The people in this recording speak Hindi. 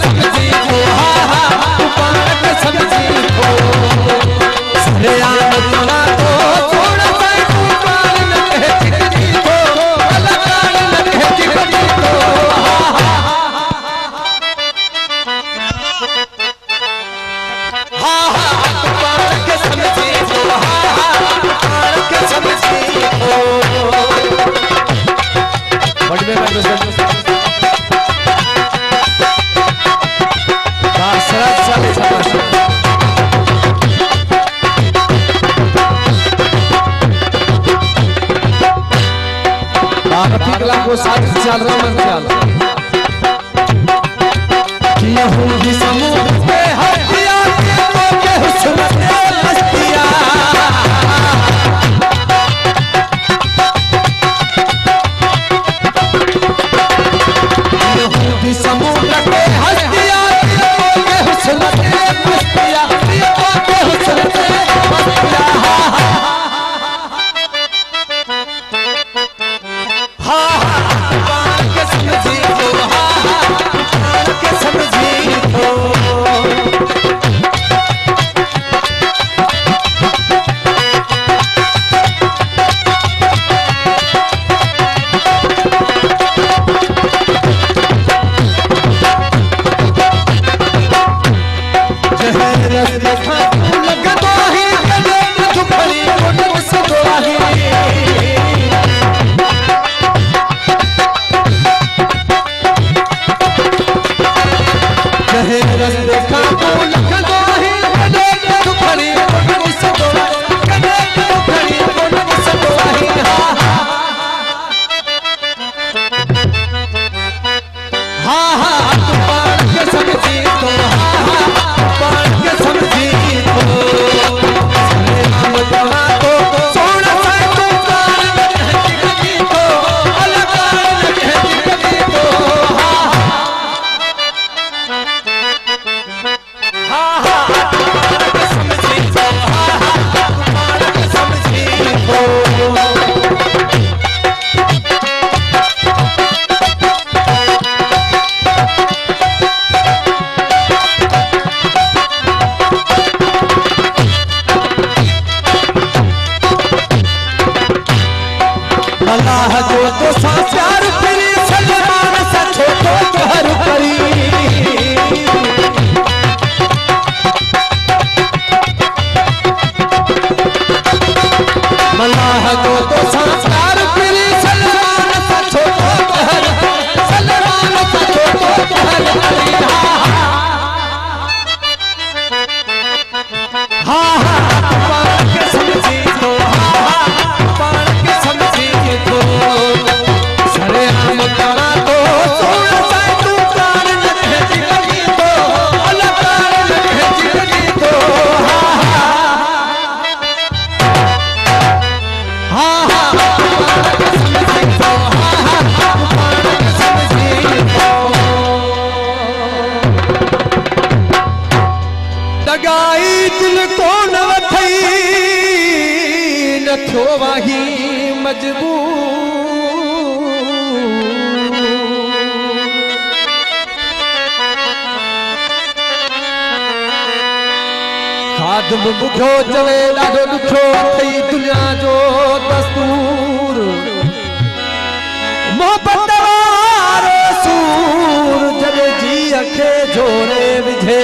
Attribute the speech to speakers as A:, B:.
A: समझी को तू पाण के समझी को सरे आम तना तो छोड़ साईं तू पाण न कह चिकनी को अलकान न कह चिकनी को तू पाण के समझी को पाण के समझी को बड़ी में को साथ चल रहा मन ख्याल कि यहूदी समूह पे हत्या के हुस्न पे मस्तिया यहूदी समूह पे हत्या के हुस्न पे मस्तिया के हुस्न पे मस्तिया अल्लाह जो तो सा प्यार करी सलमान सा छोटो तोहर करी अल्लाह जो तो सा प्यार करी सलमान सा छोटो तोहर सलमान सा छोटो तोहर करी हाँ पाण के समझी तो पाण के समझी तो सरे आम तना तो छोड़ साईं तू पाण न कह चिकनी तो अलकान न कह चिकनी तो दगाई दिल को न वथई न थो वाही मजबूर खादम बुखो चवे ॾाढो ॾुखियो अथई दुनिया जो दस्तूर मोहब्बत वारो सूर जॾहिं जीअ खे जोड़े विझे